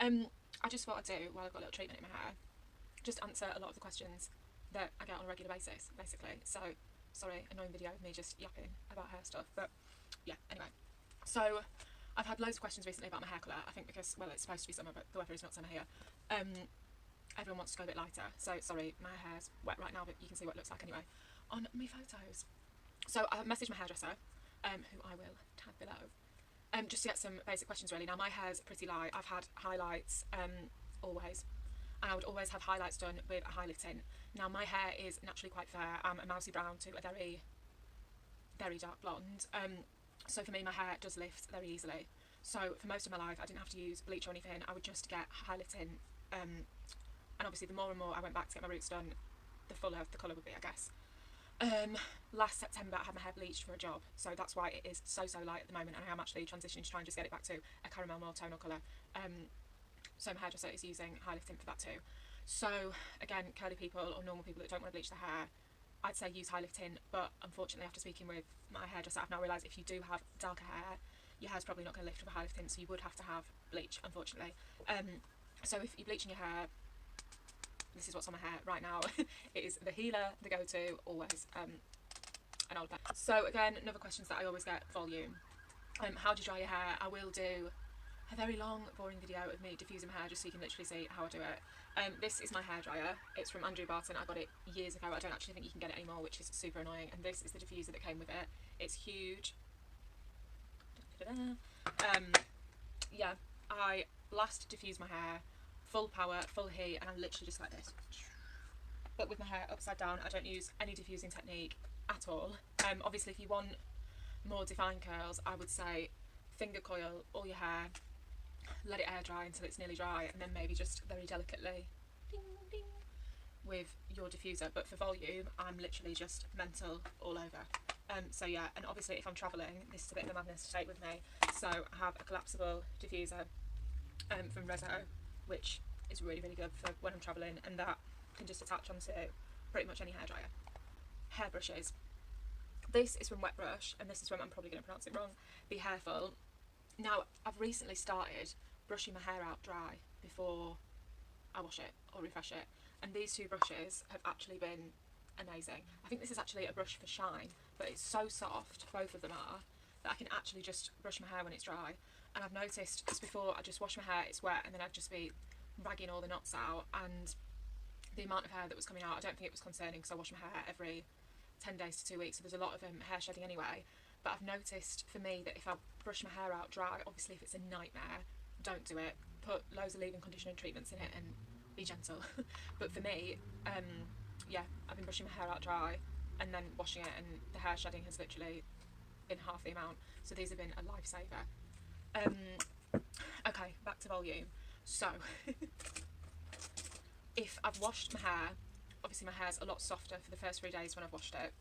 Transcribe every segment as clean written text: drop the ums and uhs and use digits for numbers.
I just thought I'd do, while I've got a little treatment in my hair, just answer a lot of the questions that I get on a regular basis, basically. So, sorry, annoying video of me just yapping about hair stuff, but yeah, anyway. So, I've had loads of questions recently about my hair colour, I think because, well, it's supposed to be summer, but the weather is not summer here. Everyone wants to go a bit lighter, so sorry, my hair's wet right now, but you can see what it looks like anyway on my photos. So, I messaged my hairdresser, who I will tag below, just to get some basic questions really. Now, my hair's pretty light. I've had highlights always, and I would always have highlights done with a highlight tint. Now, my hair is naturally quite fair. I'm a mousy brown to a very, very dark blonde. So for me, my hair does lift very easily. So for most of my life, I didn't have to use bleach or anything. I would just get highlight tint. And obviously, the more and more I went back to get my roots done, the fuller the colour would be, I guess. Last September I had my hair bleached for a job, so that's why it is so light at the moment, and I am actually transitioning to try and just get it back to a caramel more tonal colour. So my hairdresser is using highlight tint for that too. So again, curly people or normal people that don't want to bleach their hair, I'd say use highlight tint, but unfortunately after speaking with my hairdresser I've now realised if you do have darker hair, your hair's probably not going to lift with highlight tint, so you would have to have bleach, unfortunately. So if you're bleaching your hair, this is what's on my hair right now. It is the healer, the go-to, always, an old bet. So again, another questions that I always get, volume. How do you dry your hair? I will do a very long, boring video of me diffusing my hair just so you can literally see how I do it. This is my hairdryer. It's from Andrew Barton. I got it years ago. I don't actually think you can get it anymore, which is super annoying. And this is the diffuser that came with it. It's huge. Yeah, I blast diffuse my hair, full power, full heat, and I'm literally just like this. But with my hair upside down, I don't use any diffusing technique at all. Obviously, if you want more defined curls, I would say finger coil all your hair, let it air dry until it's nearly dry, and then maybe just very delicately ding, ding, with your diffuser. But for volume, I'm literally just mental all over. So yeah, and obviously if I'm travelling, this is a bit of a madness to take with me. So I have a collapsible diffuser from Rezo, which is really good for when I'm travelling, and that can just attach onto pretty much any hairdryer. Hairbrushes. This is from Wet Brush, and this is from, I'm probably going to pronounce it wrong, Be Hairful. Now, I've recently started brushing my hair out dry before I wash it or refresh it, and these two brushes have actually been amazing. I think this is actually a brush for shine, but it's so soft, both of them are, that I can actually just brush my hair when it's dry. And I've noticed just before I just wash my hair, it's wet, and then I'd just be ragging all the knots out, and the amount of hair that was coming out, I don't think it was concerning because I wash my hair every 10 days to 2 weeks, so there's a lot of hair shedding anyway. But I've noticed for me that if I brush my hair out dry, obviously if it's a nightmare, don't do it. Put loads of leave-in conditioning treatments in it and be gentle. But for me, yeah, I've been brushing my hair out dry and then washing it, and the hair shedding has literally been half the amount. So these have been a lifesaver. Okay, back to volume. So, if I've washed my hair, obviously my hair's a lot softer for the first 3 days when I've washed it,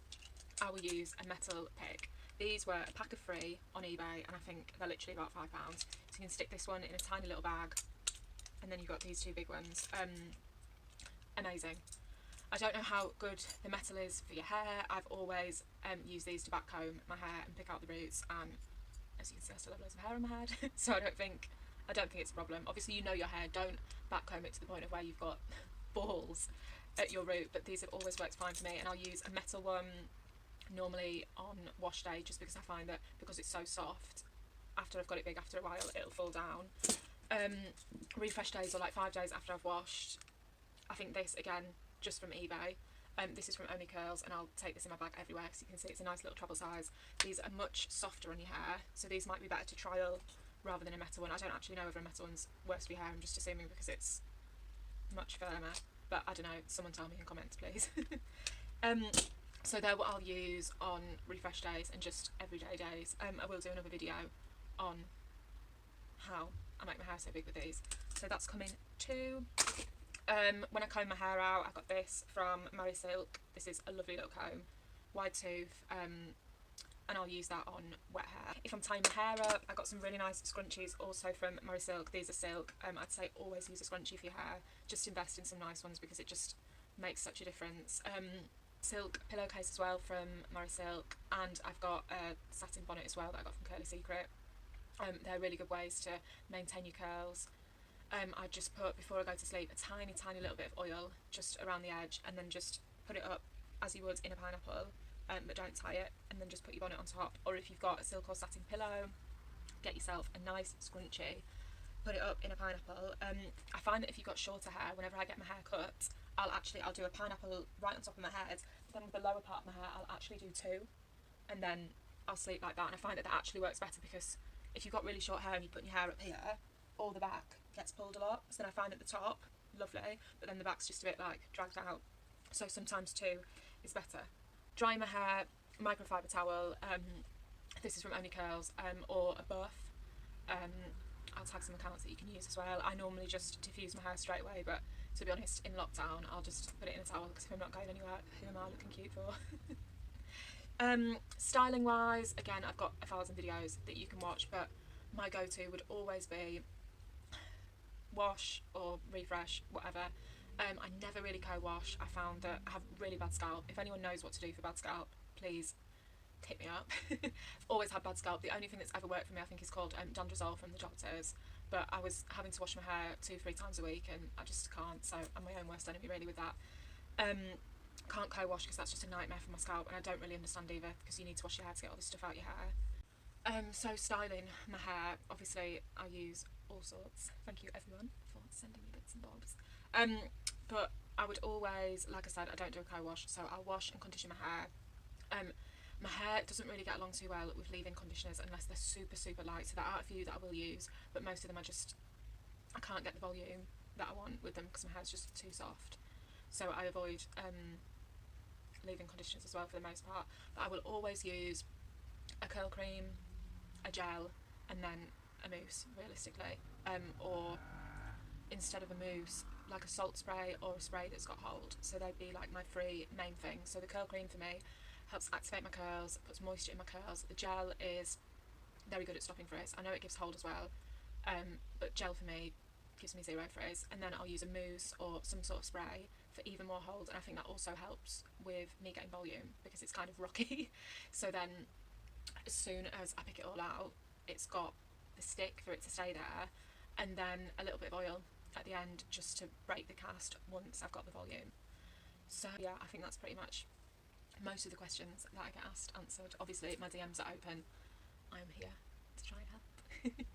I will use a metal pick. These were a pack of 3 on eBay, and I think they're literally about £5. So you can stick this one in a tiny little bag, and then you've got these 2 big ones. Amazing. I don't know how good the metal is for your hair. I've always used these to back comb my hair and pick out the roots, and as you can see I still have loads of hair on my head. So I don't think it's a problem. Obviously you know your hair, don't back comb it to the point of where you've got balls at your root, but these have always worked fine for me, and I'll use a metal one normally on wash day, just because I find that because it's so soft, after I've got it big, after a while it'll fall down. Refresh days are like 5 days after I've washed. I think this, again, just from eBay. This is from Only Curls, and I'll take this in my bag everywhere because you can see it's a nice little travel size. These are much softer on your hair, so these might be better to trial rather than a metal one. I don't actually know whether a metal one's worse for your hair, I'm just assuming because it's much firmer, but I don't know, someone tell me in comments please. So they're what I'll use on refresh days and just everyday days. I will do another video on how I make my hair so big with these, so that's coming too. When I comb my hair out, I got this from Mary Silk. This is a lovely little comb, wide tooth, and I'll use that on wet hair. If I'm tying my hair up, I got some really nice scrunchies also from Mary Silk. These are silk. I'd say always use a scrunchie for your hair. Just invest in some nice ones because it just makes such a difference. Silk pillowcase as well from Mary Silk, and I've got a satin bonnet as well that I got from Curly Secret. They're really good ways to maintain your curls. I just put, before I go to sleep, a tiny little bit of oil just around the edge, and then just put it up as you would in a pineapple, but don't tie it, and then just put your bonnet on top. Or if you've got a silk or satin pillow, get yourself a nice scrunchie, put it up in a pineapple. I find that if you've got shorter hair, whenever I get my hair cut, I'll do a pineapple right on top of my head, but then with the lower part of my hair I'll actually do two, and then I'll sleep like that. And I find that actually works better, because if you've got really short hair and you put your hair up here, all the back gets pulled a lot, so then I find at the top lovely, but then the back's just a bit like dragged out, so sometimes two is better. Dry my hair, microfiber towel, this is from Only Curls, or a buff. I'll tag some accounts that you can use as well. I normally just diffuse my hair straight away, but to be honest, in lockdown I'll just put it in a towel, because if I'm not going anywhere, who am I looking cute for? Styling wise, again, I've got 1,000 videos that you can watch, but my go-to would always be wash or refresh, whatever. I never really co-wash. I found that I have really bad scalp. If anyone knows what to do for bad scalp, please hit me up. I've always had bad scalp. The only thing that's ever worked for me, I think, is called Dandrussol from the doctors, but I was having to wash my hair 2-3 times a week, and I just can't, so I'm my own worst enemy really with that. Can't co-wash because that's just a nightmare for my scalp, and I don't really understand either, because you need to wash your hair to get all this stuff out your hair. So styling my hair, obviously I use all sorts. Thank you everyone for sending me bits and bobs. But I would always, like I said, I don't do a co-wash, so I'll wash and condition my hair. My hair doesn't really get along too well with leave-in conditioners unless they're super light, so there are a few that I will use, but most of them I can't get the volume that I want with them because my hair's just too soft. So I avoid leave-in conditioners as well for the most part, but I will always use a curl cream, a gel, and then a mousse, realistically, or instead of a mousse, like a salt spray or a spray that's got hold. So they'd be like my three main things. So the curl cream for me helps activate my curls, puts moisture in my curls. The gel is very good at stopping frizz. I know it gives hold as well, but gel for me gives me zero frizz. And then I'll use a mousse or some sort of spray for even more hold, and I think that also helps with me getting volume because it's kind of rocky. So then as soon as I pick it all out, it's got the stick for it to stay there, and then a little bit of oil at the end just to break the cast once I've got the volume. So yeah, I think that's pretty much most of the questions that I get asked answered. Obviously my DMs are open. I'm here to try and help.